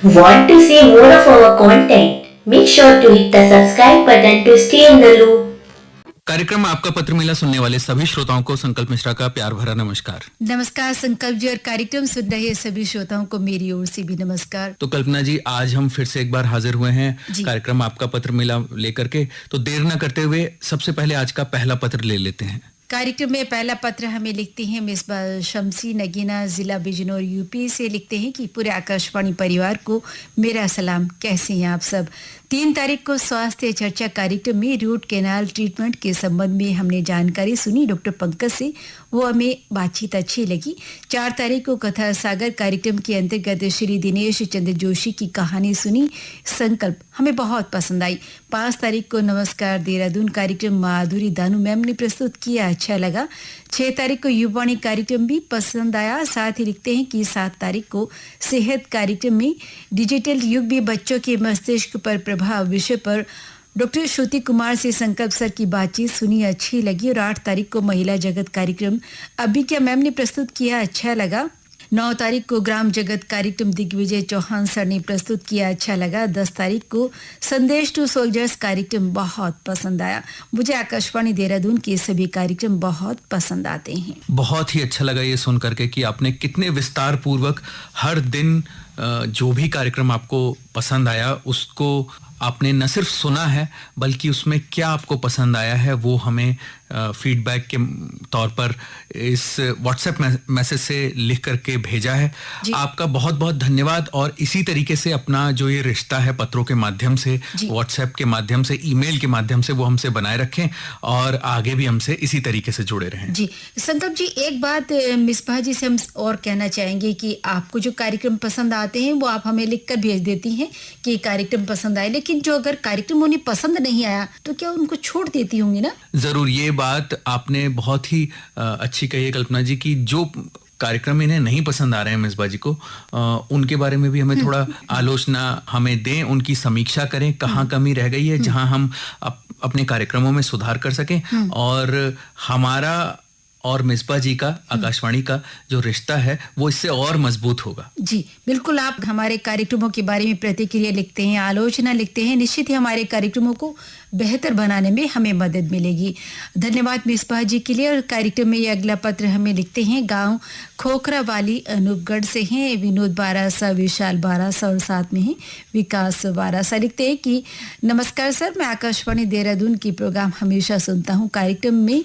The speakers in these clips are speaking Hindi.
Want to see more of our content? Make sure to hit the subscribe button to stay in the loop. कार्यक्रम आपका पत्र मिला सुनने वाले सभी श्रोताओं को संकल्प मिश्रा का प्यार भरा नमस्कार। नमस्कार संकल्प जी, और कार्यक्रम सुन रहे सभी श्रोताओं को मेरी ओर से भी नमस्कार। तो कल्पना जी, आज हम फिर से एक बार हाजिर हुए हैं कार्यक्रम आपका पत्र मिला लेकर के। तो देर न करते हुए सबसे पहले आज का पहला पत्र ले लेते हैं। कार्यक्रम में पहला पत्र हमें लिखते हैं मिसबा शमसी नगीना, जिला बिजनौर, यूपी से लिखते हैं कि पूरे आकाशवाणी परिवार को मेरा सलाम। कैसे हैं आप सब? 3 तारीख को स्वास्थ्य चर्चा कार्यक्रम में रूट कैनाल ट्रीटमेंट के संबंध में हमने जानकारी सुनी डॉक्टर पंकज से, वो हमें बातचीत अच्छी लगी। 4 तारीख को कथा सागर कार्यक्रम के अंतर्गत श्री दिनेश चंद्र जोशी की कहानी सुनी, संकल्प हमें बहुत पसंद आई। 5 तारीख को नमस्कार देहरादून कार्यक्रम माधुरी दानू मैम ने प्रस्तुत किया, अच्छा लगा। 6 तारीख को युवाणी कार्यक्रम भी पसंद आया। साथ ही लिखते हैं कि 7 तारीख को सेहत कार्यक्रम में डिजिटल युग में बच्चों के मस्तिष्क पर प्रभाव विषय पर डॉक्टर श्रुति कुमार से संकल्प सर की बातचीत सुनी, अच्छी लगी। और 8 तारीख को महिला जगत कार्यक्रम अबिका मैम ने प्रस्तुत किया, अच्छा लगा। 9 तारीख को ग्राम जगत कार्यक्रम दिग्विजय चौहान सर ने प्रस्तुत किया, अच्छा लगा। 10 तारीख को संदेश टू सोल्जर्स कार्यक्रम बहुत पसंद आया। मुझे आकाशवाणी देहरादून के सभी कार्यक्रम बहुत पसंद आते हैं। बहुत ही अच्छा लगा ये सुन करके कि आपने कितने विस्तार पूर्वक हर दिन जो भी कार्यक्रम आपको पसंद आया उसको आपने न सिर्फ सुना है बल्कि उसमें क्या आपको पसंद आया है वो हमें फीडबैक के तौर पर इस व्हाट्सएप मैसेज से लिख करके भेजा है। आपका बहुत बहुत धन्यवाद। और इसी तरीके से अपना जो ये रिश्ता है पत्रों के माध्यम से, व्हाट्सएप के माध्यम से, ईमेल के माध्यम से, वो हमसे बनाए रखें और आगे भी हमसे इसी तरीके से जुड़े रहें। जी संकल्प जी, एक बात मिसबा जी से हम और कहना चाहेंगे कि आपको जो कार्यक्रम पसंद आते हैं वो आप हमें लिख कर भेज देती हैं कि कार्यक्रम पसंद आए, लेकिन जो अगर कार्यक्रम उन्हें पसंद नहीं आया तो क्या उनको छोड़ देती होंगी ना? जरूर, ये बात आपने बहुत ही अच्छी कही है कल्पना जी की जो कार्यक्रम इन्हें नहीं पसंद आ रहे हैं मिसबा जी को, उनके बारे में भी हमें थोड़ा आलोचना हमें दें, उनकी समीक्षा करें, कहाँ कमी रह गई है जहां हम अपने कार्यक्रमों में सुधार कर सकें और हमारा और मिसबा जी का, आकाशवाणी का जो रिश्ता है वो इससे और मजबूत होगा। जी बिल्कुल, आप हमारे कार्यक्रमों के बारे में प्रतिक्रिया लिखते हैं, आलोचना लिखते हैं, निश्चित ही हमारे कार्यक्रमों को बेहतर बनाने में हमें मदद मिलेगी। धन्यवाद मिसबा जी के लिए। और कार्यक्रम में ये अगला पत्र हमें लिखते हैं गांव खोखरा वाली अनूपगढ़ से हैं विनोद बारासा, विशाल बारासा और साथ में है विकास बारासा। लिखते हैं कि नमस्कार सर, मैं आकाशवाणी देहरादून की प्रोग्राम हमेशा सुनता हूँ, कार्यक्रम में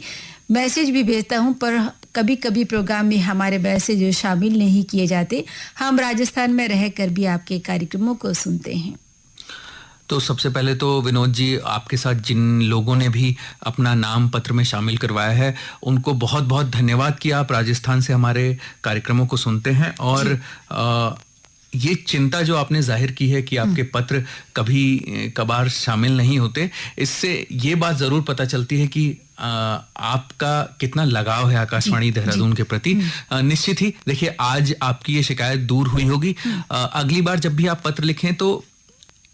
मैसेज भी भेजता हूं, पर कभी कभी प्रोग्राम में हमारे मैसेज शामिल नहीं किए जाते। हम राजस्थान में रहकर भी आपके कार्यक्रमों को सुनते हैं। तो सबसे पहले तो विनोद जी, आपके साथ जिन लोगों ने भी अपना नाम पत्र में शामिल करवाया है उनको बहुत बहुत धन्यवाद कि आप राजस्थान से हमारे कार्यक्रमों को सुनते हैं। और ये चिंता जो आपने जाहिर की है कि आपके पत्र कभी कभार शामिल नहीं होते, इससे ये बात जरूर पता चलती है कि आपका कितना लगाव है आकाशवाणी देहरादून के प्रति। निश्चित ही देखिए, आज आपकी ये शिकायत दूर हुई होगी। अगली बार जब भी आप पत्र लिखें तो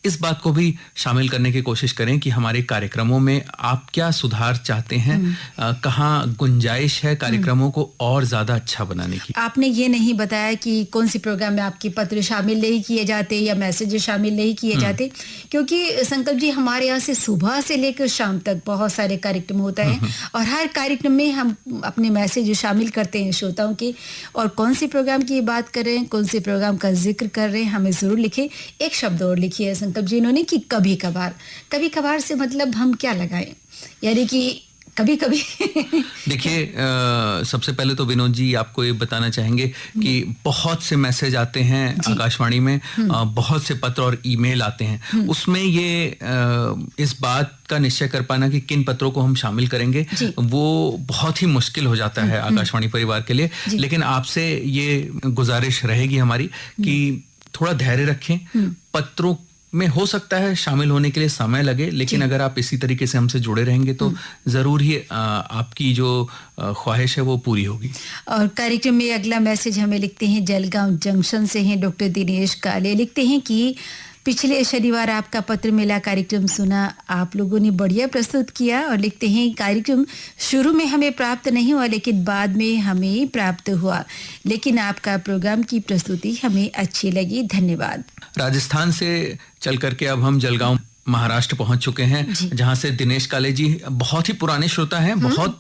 इस बात को भी शामिल करने की कोशिश करें कि हमारे कार्यक्रमों में आप क्या सुधार चाहते हैं, कहाँ गुंजाइश है कार्यक्रमों को और ज्यादा अच्छा बनाने की। आपने ये नहीं बताया कि कौन सी प्रोग्राम में आपके पत्र शामिल नहीं किए जाते या मैसेज शामिल नहीं किए जाते, क्योंकि संकल्प जी हमारे यहाँ से सुबह से लेकर शाम तक बहुत सारे कार्यक्रम होता है और हर कार्यक्रम में हम अपने मैसेज शामिल करते हैं श्रोताओं के। और कौन सी प्रोग्राम की बात कर रहे हैं, कौन से प्रोग्राम का जिक्र कर रहे हैं, हमें जरूर लिखे। एक शब्द और लिखिए संकल्प जी इन्होंने कि कभी कभार से मतलब हम क्या लगाएं, यानी कि कभी कभी देखिए, सबसे पहले तो विनोद जी आपको ये बताना चाहेंगे कि बहुत से मैसेज आते हैं आकाशवाणी में, बहुत से पत्र और ईमेल आते हैं, उसमें ये इस बात का निश्चय कर पाना कि किन पत्रों को हम शामिल करेंगे वो बहुत ही मुश्किल हो जाता है आकाशवाणी परिवार के लिए। लेकिन आपसे ये गुजारिश रहेगी हमारी कि थोड़ा धैर्य रखें। पत्रों में हो सकता है शामिल होने के लिए समय लगे, लेकिन अगर आप इसी तरीके से हमसे जुड़े रहेंगे तो जरूर ही आपकी जो ख्वाहिश है वो पूरी होगी। और कार्यक्रम में अगला मैसेज हमें लिखते हैं जलगांव जंक्शन से हैं डॉक्टर दिनेश काले। लिखते हैं कि पिछले शनिवार आपका पत्र मेला कार्यक्रम सुना, आप लोगों ने बढ़िया प्रस्तुत किया और लिखते हैं कार्यक्रम शुरू में हमें प्राप्त नहीं हुआ लेकिन बाद में हमें प्राप्त हुआ, लेकिन आपका प्रोग्राम की प्रस्तुति हमें अच्छी लगी, धन्यवाद। राजस्थान से चल करके अब हम जलगांव महाराष्ट्र पहुंच चुके हैं, जहां से दिनेश काले जी बहुत ही पुराने श्रोता हैं, बहुत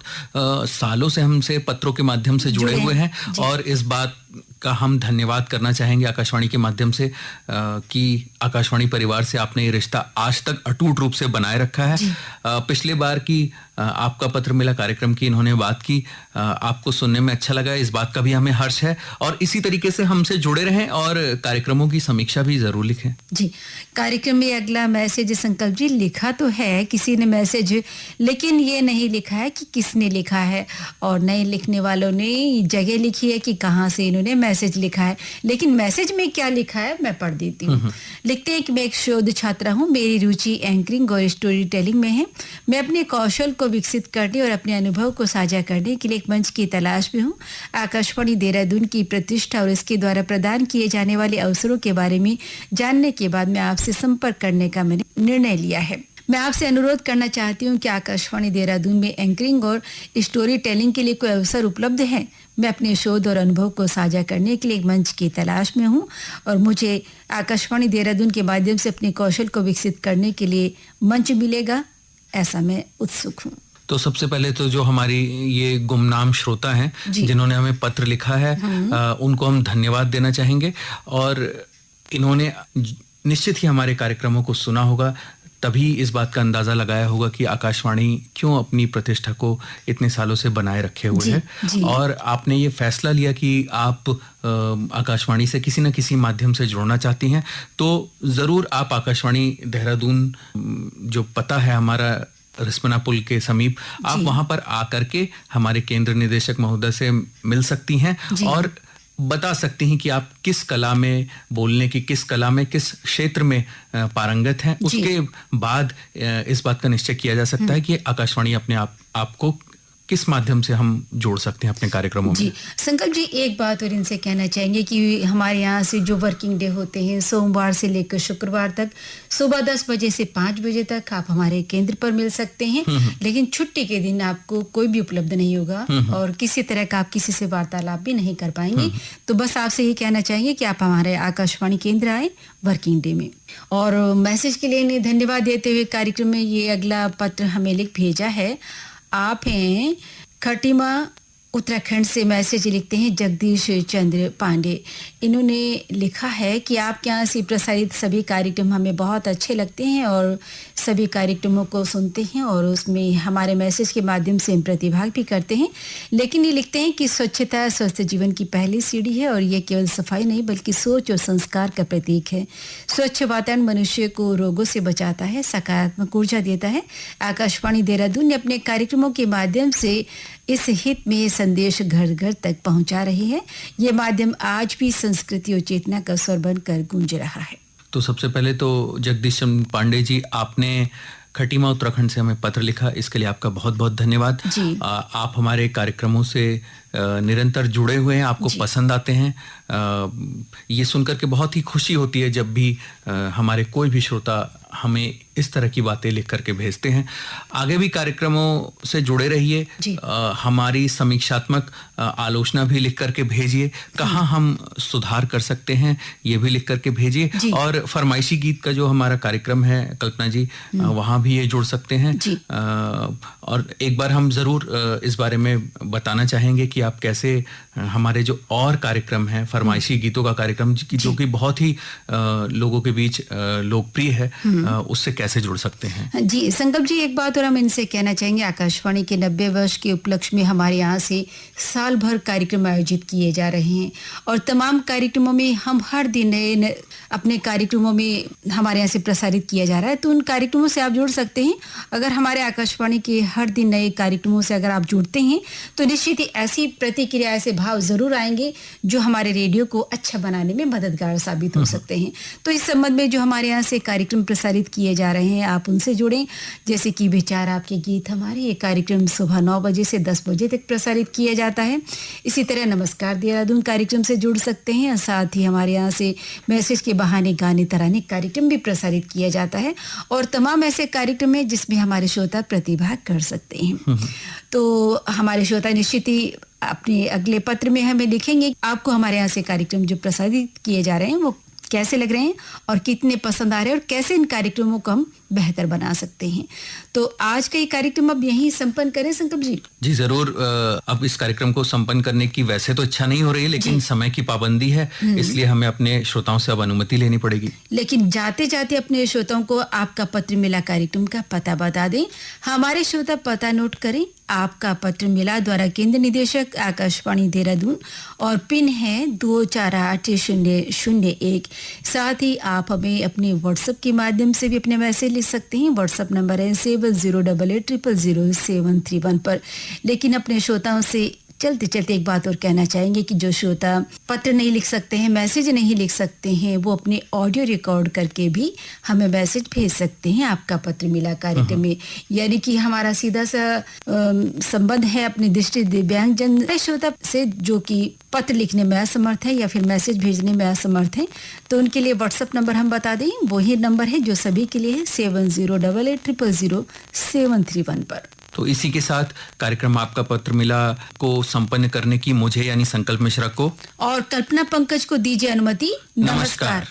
सालों से हमसे पत्रों के माध्यम से जुड़े हुए हैं और इस बात का हम धन्यवाद करना चाहेंगे आकाशवाणी के माध्यम से कि आकाशवाणी परिवार से आपने ये रिश्ता आज तक अटूट रूप से बनाए रखा है। पिछले बार की आपका पत्र मिला कार्यक्रम की इन्होंने बात की, आपको सुनने में अच्छा लगा, इस बात का भी हमें हर्ष है और इसी तरीके से हमसे जुड़े रहें और कार्यक्रमों की समीक्षा भी जरूर लिखें। जी, कार्यक्रम में अगला मैसेज संकल्प जी लिखा तो है किसी ने मैसेज, लेकिन ये नहीं लिखा है कि किसने लिखा है और नए लिखने वालों ने जगह लिखी है कि कहाँ से इन्होंने मैसेज लिखा है, लेकिन मैसेज में क्या लिखा है मैं पढ़ देती हूँ। लिखते हैं कि मैं एक शोध छात्रा हूँ, मेरी रुचि एंकरिंग और स्टोरी टेलिंग में है। मैं अपने कौशल को विकसित करने और अपने अनुभव को साझा करने के लिए एक मंच की तलाश में हूँ। आकाशवाणी देहरादून की प्रतिष्ठा और इसके द्वारा प्रदान किए जाने वाले अवसरों के बारे में जानने के बाद मैं आपसे संपर्क करने का मैंने निर्णय लिया है। मैं आपसे अनुरोध करना चाहती हूँ कि आकाशवाणी देहरादून में एंकरिंग और स्टोरी टेलिंग के लिए कोई अवसर उपलब्ध है। मैं अपने शोध और अनुभव को साझा करने के लिए एक मंच की तलाश में हूँ और मुझे आकाशवाणी देहरादून के माध्यम से अपने कौशल को विकसित करने के लिए मंच मिलेगा, ऐसा मैं उत्सुक हूँ। तो सबसे पहले तो जो हमारी ये गुमनाम श्रोता हैं जिन्होंने हमें पत्र लिखा है उनको हम धन्यवाद देना चाहेंगे और इन्होंने निश्चित ही हमारे कार्यक्रमों को सुना होगा, तभी इस बात का अंदाजा लगाया होगा कि आकाशवाणी क्यों अपनी प्रतिष्ठा को इतने सालों से बनाए रखे हुए है और आपने ये फैसला लिया कि आप आकाशवाणी से किसी न किसी माध्यम से जुड़ना चाहती हैं, तो ज़रूर आप आकाशवाणी देहरादून जो पता है हमारा रिस्पना पुल के समीप, आप वहां पर आकर के हमारे केंद्र निदेशक महोदय से मिल सकती हैं और बता सकती हैं कि आप किस कला में बोलने की, किस कला में, किस क्षेत्र में पारंगत हैं। उसके बाद इस बात का निश्चय किया जा सकता है कि आकाशवाणी अपने आपको किस माध्यम से हम जोड़ सकते हैं अपने कार्यक्रमों में। संकल्प जी एक बात और इनसे कहना चाहेंगे कि हमारे यहाँ से जो वर्किंग डे होते हैं सोमवार से लेकर शुक्रवार तक सुबह 10 बजे से 5 बजे तक आप हमारे केंद्र पर मिल सकते हैं, लेकिन छुट्टी के दिन आपको कोई भी उपलब्ध नहीं होगा और किसी तरह का आप किसी से वार्तालाप भी नहीं कर पाएंगे। तो बस आपसे ये कहना चाहेंगे कि आप हमारे आकाशवाणी केंद्र आए वर्किंग डे में। और मैसेज के लिए धन्यवाद देते हुए कार्यक्रम में ये अगला पत्र हमें लिख भेजा है। आप हैं खटीमा उत्तराखंड से, मैसेज लिखते हैं जगदीश चंद्र पांडे। इन्होंने लिखा है कि आपके यहाँ से प्रसारित सभी कार्यक्रम हमें बहुत अच्छे लगते हैं और सभी कार्यक्रमों को सुनते हैं और उसमें हमारे मैसेज के माध्यम से हम प्रतिभाग भी करते हैं, लेकिन ये लिखते हैं कि स्वच्छता स्वस्थ जीवन की पहली सीढ़ी है और ये केवल सफाई नहीं बल्कि सोच और संस्कार का प्रतीक है। स्वच्छ वातावरण मनुष्य को रोगों से बचाता है, सकारात्मक ऊर्जा देता है। आकाशवाणी देहरादून ने अपने कार्यक्रमों के माध्यम से इस हित में संदेश घर घर तक पहुंचा रही है। ये माध्यम आज भी संस्कृति और चेतना का स्वर बनकर गूंज रहा है। तो सबसे पहले तो जगदीश चंद्र पांडे जी, आपने खटीमा उत्तराखंड से हमें पत्र लिखा, इसके लिए आपका बहुत बहुत धन्यवाद। आप हमारे कार्यक्रमों से निरंतर जुड़े हुए हैं, आपको पसंद आते हैं। ये सुनकर के बहुत ही खुशी होती है जब भी हमारे कोई भी श्रोता हमें इस तरह की बातें लिख करके भेजते हैं। आगे भी कार्यक्रमों से जुड़े रहिए, हमारी समीक्षात्मक आलोचना भी लिख करके भेजिए, कहाँ हम सुधार कर सकते हैं ये भी लिख करके भेजिए और फरमाइशी गीत का जो हमारा कार्यक्रम है कल्पना जी, वहाँ भी ये जुड़ सकते हैं। और एक बार हम ज़रूर इस बारे में बताना चाहेंगे कि आप कैसे हमारे जो और कार्यक्रम हैं फरमाइशी गीतों का कार्यक्रम जो कि बहुत ही लोगों के बीच लोकप्रिय है, उससे कैसे जुड़ सकते हैं। जी संकल्प जी, एक बात और हम इनसे कहना चाहेंगे, आकाशवाणी के 90 वर्ष के उपलक्ष्य में हमारे यहाँ से साल भर कार्यक्रम आयोजित किए जा रहे हैं और तमाम कार्यक्रमों में हम हर दिन नए अपने कार्यक्रमों में हमारे यहाँ से प्रसारित किया जा रहा है, तो उन कार्यक्रमों से आप जुड़ सकते हैं। अगर हमारे आकाशवाणी के हर दिन नए कार्यक्रमों से अगर आप जुड़ते हैं तो निश्चित ही ऐसी प्रतिक्रिया, ऐसे भाव जरूर आएंगे जो हमारे रेडियो को अच्छा बनाने में मददगार साबित हो सकते हैं। तो इस संबंध में जो हमारे यहाँ से कार्यक्रम प्रसारित किए जा रहे हैं, आप उनसे जुड़ें। जैसे कि विचार आपके गीत, हमारे ये कार्यक्रम सुबह 9 बजे से 10 बजे तक प्रसारित किया जाता है। इसी तरह नमस्कार देहरादून कार्यक्रम से जुड़ सकते हैं। साथ ही हमारे यहाँ से मैसेज के बहाने गाने तराने कार्यक्रम भी प्रसारित किया जाता है और तमाम ऐसे कार्यक्रम है जिसमें हमारे श्रोता प्रतिभाग कर सकते हैं। तो हमारे श्रोता निश्चित ही अपने अगले पत्र में हमें लिखेंगे आपको हमारे यहाँ से कार्यक्रम जो प्रसारित किए जा रहे हैं वो कैसे लग रहे हैं और कितने पसंद आ रहे हैं और कैसे इन कार्यक्रमों को हम बेहतर बना सकते हैं। तो आज का ये कार्यक्रम अब यहीं संपन्न करें संकल्प जी? जी जरूर। अब इस कार्यक्रम को संपन्न करने की वैसे तो इच्छा नहीं हो रही है, लेकिन समय की पाबंदी है, इसलिए हमें अपने श्रोताओं से अब अनुमति लेनी पड़ेगी। लेकिन जाते जाते अपने श्रोताओं को आपका पत्र मिला कार्यक्रम का पता बता दें। हमारे श्रोता पता नोट करें, आपका पत्र मिला द्वारा केंद्र निदेशक आकाशवाणी देहरादून और पिन है 248001। साथ ही आप हमें अपने व्हाट्सएप के माध्यम से भी अपने मैसेज लिख सकते हैं। व्हाट्सएप नंबर है 7088000731 पर। लेकिन अपने श्रोताओं से चलते चलते एक बात और कहना चाहेंगे कि जो श्रोता पत्र नहीं लिख सकते हैं, मैसेज नहीं लिख सकते हैं, वो अपने ऑडियो रिकॉर्ड करके भी हमें मैसेज भेज सकते हैं आपका पत्र मिला कार्यक्रम में। यानी कि हमारा सीधा सा संबंध है अपने दृष्टि दिव्यांगजन श्रोता से जो कि पत्र लिखने में असमर्थ है या फिर मैसेज भेजने में असमर्थ है। तो उनके लिए व्हाट्सएप नंबर हम बता दें, वही नंबर है जो सभी के लिए है 7088000731 पर। तो इसी के साथ कार्यक्रम आपका पत्र मिला को संपन्न करने की मुझे यानी संकल्प मिश्रा को और कल्पना पंकज को दीजिए अनुमति। नमस्कार।